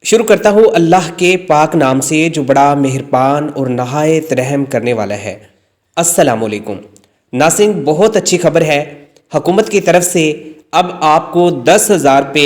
شروع کرتا ہوں اللہ کے پاک نام سے جو بڑا مہربان اور نہایت رحم کرنے والا ہے۔ السلام علیکم ناظرین، بہت اچھی خبر ہے۔ حکومت کی طرف سے اب آپ کو 10,000 پہ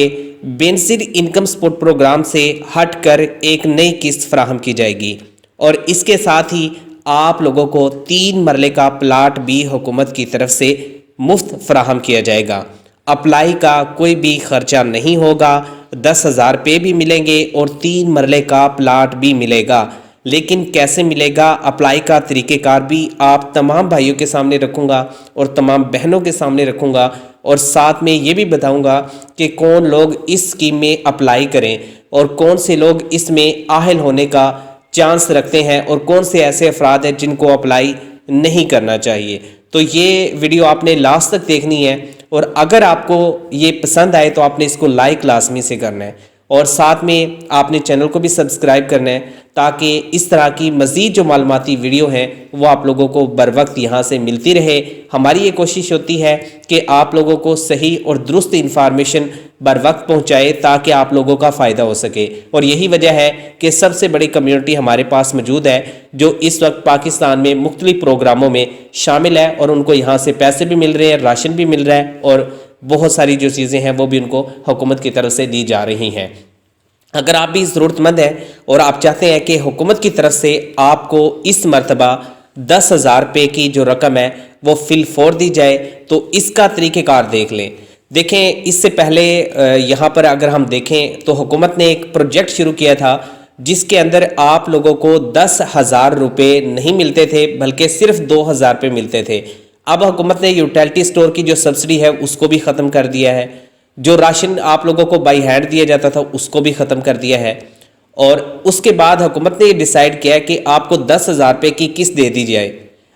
بینظیر انکم سپورٹ پروگرام سے ہٹ کر ایک نئی قسط فراہم کی جائے گی، اور اس کے ساتھ ہی آپ لوگوں کو 3 مرلے کا پلاٹ بھی حکومت کی طرف سے مفت فراہم کیا جائے گا۔ اپلائی کا کوئی بھی خرچہ نہیں ہوگا، 10,000 پہ بھی ملیں گے اور 3 مرلے کا پلاٹ بھی ملے گا۔ لیکن کیسے ملے گا، اپلائی کا طریقہ کار بھی آپ تمام بھائیوں کے سامنے رکھوں گا اور تمام بہنوں کے سامنے رکھوں گا، اور ساتھ میں یہ بھی بتاؤں گا کہ کون لوگ اس اسکیم میں اپلائی کریں اور کون سے لوگ اس میں اہل ہونے کا چانس رکھتے ہیں اور کون سے ایسے افراد ہیں جن کو اپلائی نہیں کرنا چاہیے۔ تو یہ ویڈیو آپ نے لاسٹ تک دیکھنی ہے، اور اگر آپ کو یہ پسند آئے تو آپ نے اس کو لائک لازمی سے کرنا ہے، اور ساتھ میں آپ نے چینل کو بھی سبسکرائب کرنا ہے تاکہ اس طرح کی مزید جو معلوماتی ویڈیو ہیں وہ آپ لوگوں کو بر وقت یہاں سے ملتی رہے۔ ہماری یہ کوشش ہوتی ہے کہ آپ لوگوں کو صحیح اور درست انفارمیشن بر وقت پہنچائے تاکہ آپ لوگوں کا فائدہ ہو سکے، اور یہی وجہ ہے کہ سب سے بڑی کمیونٹی ہمارے پاس موجود ہے جو اس وقت پاکستان میں مختلف پروگراموں میں شامل ہے، اور ان کو یہاں سے پیسے بھی مل رہے ہیں، راشن بھی مل رہا ہے، اور بہت ساری جو چیزیں ہیں وہ بھی ان کو حکومت کی طرف سے دی جا رہی ہیں۔ اگر آپ بھی ضرورت مند ہیں اور آپ چاہتے ہیں کہ حکومت کی طرف سے آپ کو اس مرتبہ 10,000 روپے کی جو رقم ہے وہ فی الفور دی جائے، تو اس کا طریقہ کار دیکھ لیں۔ دیکھیں، اس سے پہلے یہاں پر اگر ہم دیکھیں تو حکومت نے ایک پروجیکٹ شروع کیا تھا جس کے اندر آپ لوگوں کو 10,000 روپے نہیں ملتے تھے بلکہ صرف 2,000 روپے ملتے تھے۔ اب حکومت نے یوٹیلٹی سٹور کی جو سبسڈی ہے اس کو بھی ختم کر دیا ہے، جو راشن آپ لوگوں کو بائی ہینڈ دیا جاتا تھا اس کو بھی ختم کر دیا ہے، اور اس کے بعد حکومت نے یہ ڈیسائیڈ کیا کہ آپ کو 10,000 روپے کی قسط دے دی جائے۔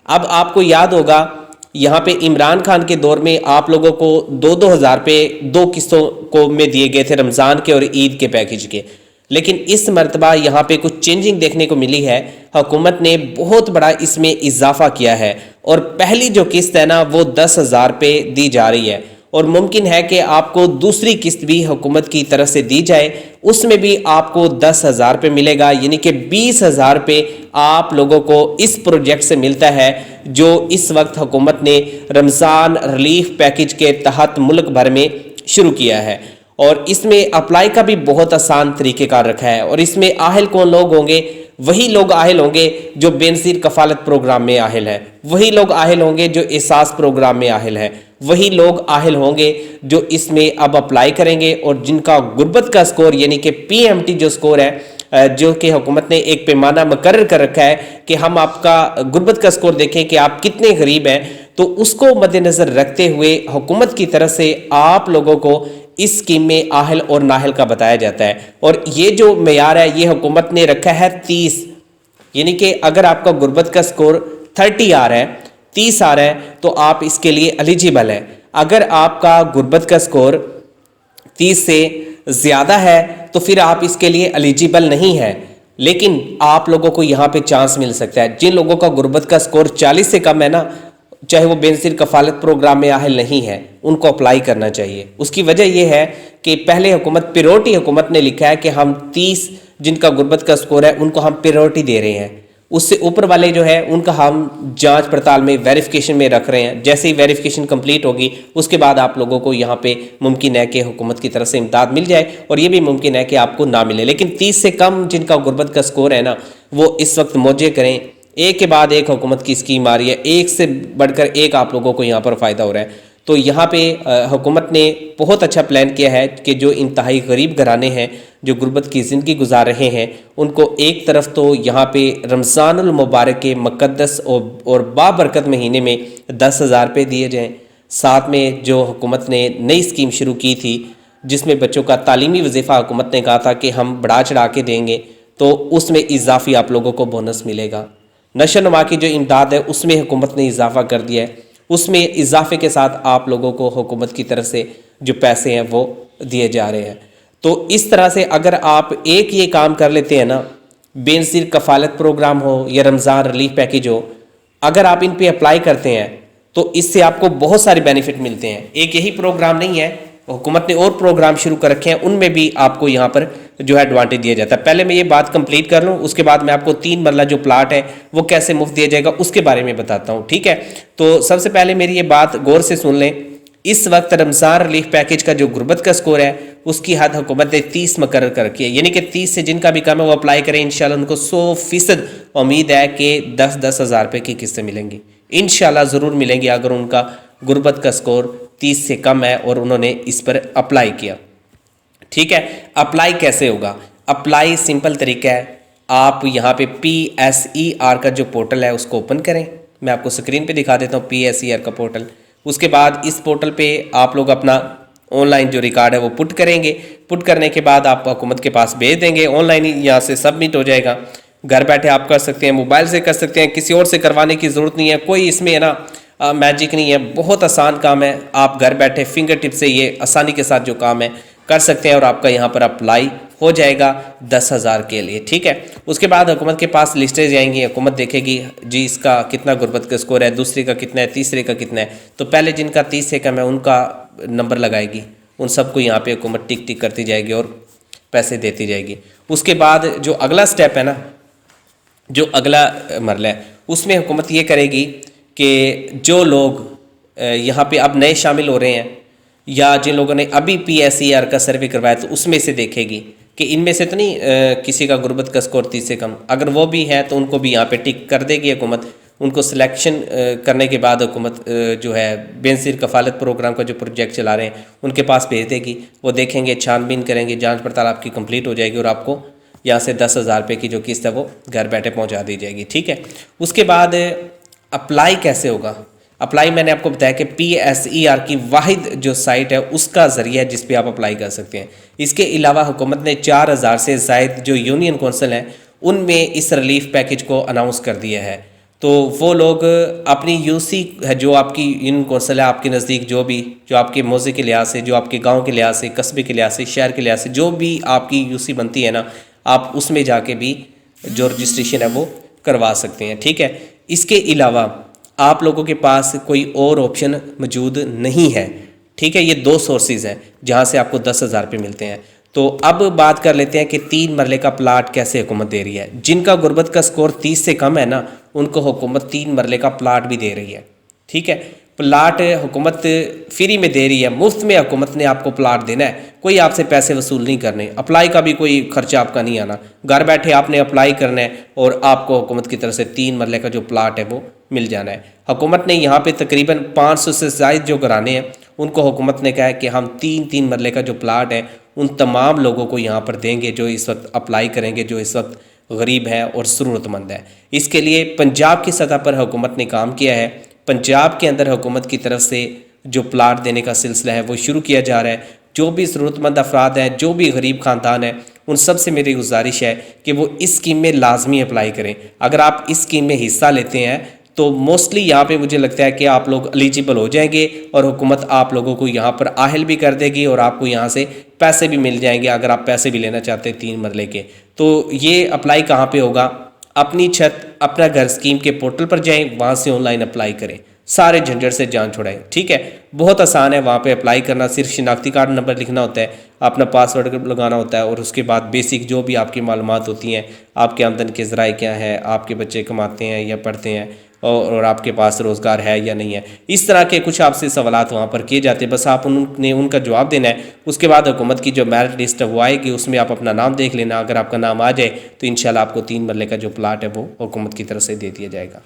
اب آپ کو یاد ہوگا یہاں پہ عمران خان کے دور میں آپ لوگوں کو 2,000 روپے 2 قسطوں کو میں دیے گئے تھے، رمضان کے اور عید کے پیکج کے، لیکن اس مرتبہ یہاں پہ کچھ چینجنگ دیکھنے کو ملی ہے۔ حکومت نے بہت بڑا اس میں اضافہ کیا ہے، اور پہلی جو قسط ہے نا وہ 10,000 روپے دی جا رہی ہے، اور ممکن ہے کہ آپ کو دوسری قسط بھی حکومت کی طرف سے دی جائے، اس میں بھی آپ کو 10,000 روپے ملے گا، یعنی کہ 20,000 روپے آپ لوگوں کو اس پروجیکٹ سے ملتا ہے جو اس وقت حکومت نے رمضان ریلیف پیکج کے تحت ملک بھر میں شروع کیا ہے۔ اور اس میں اپلائی کا بھی بہت آسان طریقہ کار رکھا ہے، اور اس میں اہل کون لوگ ہوں گے؟ وہی لوگ اہل ہوں گے جو بینظیر کفالت پروگرام میں اہل ہے، وہی لوگ اہل ہوں گے جو احساس پروگرام میں اہل ہے، وہی لوگ اہل ہوں گے جو اس میں اب اپلائی کریں گے، اور جن کا غربت کا سکور یعنی کہ PMT جو سکور ہے، جو کہ حکومت نے ایک پیمانہ مقرر کر رکھا ہے کہ ہم آپ کا غربت کا سکور دیکھیں کہ آپ کتنے غریب ہیں، تو اس کو مد نظر رکھتے ہوئے حکومت کی طرف سے آپ لوگوں کو اس اسکیم میں اہل اور نااہل کا بتایا جاتا ہے، اور یہ جو معیار ہے یہ حکومت نے رکھا ہے 30، یعنی کہ اگر آپ کا غربت کا سکور 30 آ رہا ہے، 30 آ رہا ہے تو آپ اس کے لیے ایلیجیبل ہے۔ اگر آپ کا غربت کا سکور 30 سے زیادہ ہے تو پھر آپ اس کے لیے ایلیجیبل نہیں ہے، لیکن آپ لوگوں کو یہاں پہ چانس مل سکتا ہے۔ جن لوگوں کا غربت کا سکور 40 سے کم ہے نا، چاہے وہ بینظیر کفالت پروگرام میں اہل نہیں ہے، ان کو اپلائی کرنا چاہیے۔ اس کی وجہ یہ ہے کہ پہلے حکومت پریورٹی حکومت نے لکھا ہے کہ ہم 30 جن کا غربت کا سکور ہے ان کو ہم پریورٹی دے رہے ہیں، اس سے اوپر والے جو ہے ان کا ہم جانچ پڑتال میں ویریفیکیشن میں رکھ رہے ہیں۔ جیسے ہی ویریفیکیشن کمپلیٹ ہوگی اس کے بعد آپ لوگوں کو یہاں پہ ممکن ہے کہ حکومت کی طرف سے امداد مل جائے، اور یہ بھی ممکن ہے کہ آپ کو نہ ملے، لیکن 30 سے کم جن کا غربت کا سکور ہے نا وہ اس وقت موجے کریں۔ ایک کے بعد ایک حکومت کی اسکیم آ رہی ہے، ایک سے بڑھ کر ایک آپ لوگوں کو یہاں پر فائدہ ہو رہا ہے۔ تو یہاں پہ حکومت نے بہت اچھا پلان کیا ہے کہ جو انتہائی غریب گھرانے ہیں جو غربت کی زندگی گزار رہے ہیں ان کو ایک طرف تو یہاں پہ رمضان المبارک کے مقدس اور بابرکت مہینے میں 10,000 روپے دیے جائیں، ساتھ میں جو حکومت نے نئی اسکیم شروع کی تھی جس میں بچوں کا تعلیمی وظیفہ حکومت نے کہا تھا کہ ہم بڑھا چڑھا کے دیں گے، تو اس میں اضافی آپ لوگوں کو بونس ملے گا۔ نشو و نما کی جو امداد ہے اس میں حکومت نے اضافہ کر دیا ہے، اس میں اضافے کے ساتھ آپ لوگوں کو حکومت کی طرف سے جو پیسے ہیں وہ دیے جا رہے ہیں۔ تو اس طرح سے اگر آپ ایک یہ کام کر لیتے ہیں نا، بینظیر کفالت پروگرام ہو یا رمضان ریلیف پیکج ہو، اگر آپ ان پہ اپلائی کرتے ہیں تو اس سے آپ کو بہت سارے بینیفٹ ملتے ہیں۔ ایک یہی پروگرام نہیں ہے، حکومت نے اور پروگرام شروع کر رکھے ہیں، ان میں بھی آپ کو یہاں پر جو ہے ایڈوانٹیج دیا جاتا ہے۔ پہلے میں یہ بات کمپلیٹ کر لوں، اس کے بعد میں آپ کو 3 مرلہ جو پلاٹ ہے وہ کیسے مفت دیا جائے گا اس کے بارے میں بتاتا ہوں، ٹھیک ہے؟ تو سب سے پہلے میری یہ بات غور سے سن لیں۔ اس وقت رمضان ریلیف پیکیج کا جو غربت کا سکور ہے اس کی حد حکومت نے 30 مقرر کر رکھی ہے، یعنی کہ 30 سے جن کا بھی کم ہے وہ اپلائی کریں، انشاءاللہ ان کو 100% امید ہے کہ 10 ہزار روپے کی قسطیں ملیں گی، انشاءاللہ ضرور ملیں گی اگر ان کا غربت کا سکور 30 سے کم ہے اور انہوں نے اس پر اپلائی کیا، ٹھیک ہے؟ اپلائی کیسے ہوگا؟ اپلائی سمپل طریقہ ہے، آپ یہاں پہ PSER کا جو پورٹل ہے اس کو اوپن کریں، میں آپ کو سکرین پہ دکھا دیتا ہوں PSER کا پورٹل۔ اس کے بعد اس پورٹل پہ آپ لوگ اپنا آن لائن جو ریکارڈ ہے وہ پٹ کریں گے، پٹ کرنے کے بعد آپ حکومت کے پاس بھیج دیں گے، آن لائن یہاں سے سبمٹ ہو جائے گا، گھر بیٹھے آپ کر سکتے ہیں، موبائل سے کر سکتے ہیں، کسی اور سے کروانے کی ضرورت نہیں ہے، کوئی اس میں ہے نا میجک نہیں ہے، بہت آسان کام ہے، آپ گھر بیٹھے فنگر ٹپ سے یہ آسانی کے ساتھ جو کام ہے کر سکتے ہیں اور آپ کا یہاں پر اپلائی ہو جائے گا 10,000 کے لیے، ٹھیک ہے؟ اس کے بعد حکومت کے پاس لسٹیں جائیں گی، حکومت دیکھے گی جی اس کا کتنا غربت کا سکور ہے، دوسرے کا کتنا ہے، تیسرے کا کتنا ہے، تو پہلے جن کا 30 سے کم ہے ان کا نمبر لگائے گی، ان سب کو یہاں پہ حکومت ٹک ٹک کرتی جائے گی اور پیسے دیتی جائے گی۔ اس کے بعد جو اگلا سٹیپ ہے نا، جو اگلا مرحلہ ہے اس میں حکومت یہ کرے گی کہ جو لوگ یہاں پہ اب نئے شامل ہو رہے ہیں یا جن لوگوں نے ابھی PSER کا سروے کروایا تو اس میں سے دیکھے گی کہ ان میں سے تو نہیں کسی کا غربت کا سکور 30 سے کم، اگر وہ بھی ہے تو ان کو بھی یہاں پہ ٹک کر دے گی حکومت، ان کو سلیکشن کرنے کے بعد حکومت جو ہے بے نظیر کفالت پروگرام کا جو پروجیکٹ چلا رہے ہیں ان کے پاس بھیج دے گی، وہ دیکھیں گے، چھان بین کریں گے، جانچ پڑتال آپ کی کمپلیٹ ہو جائے گی اور آپ کو یہاں سے 10,000 روپے کی جو قسط ہے وہ گھر بیٹھے پہنچا دی جائے گی، ٹھیک ہے؟ اس کے بعد اپلائی کیسے ہوگا؟ اپلائی میں نے آپ کو بتایا کہ PSER کی واحد جو سائٹ ہے اس کا ذریعہ جس پہ آپ اپلائی کر سکتے ہیں۔ اس کے علاوہ حکومت نے 4,000 سے زائد جو یونین کونسل ہیں ان میں اس ریلیف پیکیج کو اناؤنس کر دیا ہے، تو وہ لوگ اپنی UC ہے جو آپ کی یونین کونسل ہے آپ کے نزدیک، جو آپ کے موضع کے لحاظ سے، جو آپ کے گاؤں کے لحاظ سے، قصبے کے لحاظ سے، شہر کے لحاظ سے جو بھی آپ کی UC بنتی ہے نا، آپ اس میں جا کے بھی جو رجسٹریشن ہے وہ کروا سکتے ہیں، ٹھیک ہے؟ اس کے علاوہ آپ لوگوں کے پاس کوئی اور آپشن موجود نہیں ہے، ٹھیک ہے؟ یہ 2 سورسز ہیں جہاں سے آپ کو 10,000 روپے ملتے ہیں۔ تو اب بات کر لیتے ہیں کہ 3 مرلے کا پلاٹ کیسے حکومت دے رہی ہے۔ جن کا غربت کا سکور 30 سے کم ہے نا ان کو حکومت 3 مرلے کا پلاٹ بھی دے رہی ہے، ٹھیک ہے؟ پلاٹ حکومت فری میں دے رہی ہے، مفت میں حکومت نے آپ کو پلاٹ دینا ہے، کوئی آپ سے پیسے وصول نہیں کرنے، اپلائی کا بھی کوئی خرچہ آپ کا نہیں آنا، گھر بیٹھے آپ نے اپلائی کرنا ہے اور آپ کو حکومت کی طرف سے 3 مرلے کا جو پلاٹ ہے وہ مل جانا ہے۔ حکومت نے یہاں پہ تقریباً 500 سے زائد جو گھرانے ہیں ان کو حکومت نے کہا ہے کہ ہم 3 مرلے کا جو پلاٹ ہے ان تمام لوگوں کو یہاں پر دیں گے جو اس وقت اپلائی کریں گے، جو اس وقت غریب ہے اور ضرورت مند ہے۔ اس کے لیے پنجاب کی سطح پر حکومت نے کام کیا ہے، پنجاب کے اندر حکومت کی طرف سے جو پلاٹ دینے کا سلسلہ ہے وہ شروع کیا جا رہا ہے۔ جو بھی ضرورت مند افراد ہیں، جو بھی غریب خاندان ہیں، ان سب سے میری گزارش ہے کہ وہ اس اسکیم میں لازمی اپلائی کریں۔ اگر آپ اس اسکیم میں حصہ لیتے ہیں تو موسٹلی یہاں پہ مجھے لگتا ہے کہ آپ لوگ ایلیجیبل ہو جائیں گے اور حکومت آپ لوگوں کو یہاں پر اہل بھی کر دے گی اور آپ کو یہاں سے پیسے بھی مل جائیں گے اگر آپ پیسے بھی لینا چاہتے ہیں 3 مرلے کے۔ تو یہ اپلائی کہاں پہ ہوگا؟ اپنی چھت اپنا گھر اسکیم کے پورٹل پر جائیں، وہاں سے آن لائن اپلائی کریں، سارے جھنجھٹ سے جان چھڑائیں، ٹھیک ہے؟ بہت آسان ہے وہاں پہ اپلائی کرنا، صرف شناختی کارڈ نمبر لکھنا ہوتا ہے، اپنا پاسورڈ لگانا ہوتا ہے اور اس کے بعد بیسک جو بھی آپ کی معلومات ہوتی ہیں، آپ کے آمدن کے ذرائع کیا ہیں، آپ کے بچے کماتے ہیں یا پڑھتے ہیں اور آپ کے پاس روزگار ہے یا نہیں ہے، اس طرح کے کچھ آپ سے سوالات وہاں پر کیے جاتے ہیں، بس آپ ان کا جواب دینا ہے۔ اس کے بعد حکومت کی جو میرٹ لسٹ ہے وہ آئے گی، اس میں آپ اپنا نام دیکھ لینا، اگر آپ کا نام آ جائے تو انشاءاللہ آپ کو 3 مرلے کا جو پلاٹ ہے وہ حکومت کی طرف سے دے دیا جائے گا۔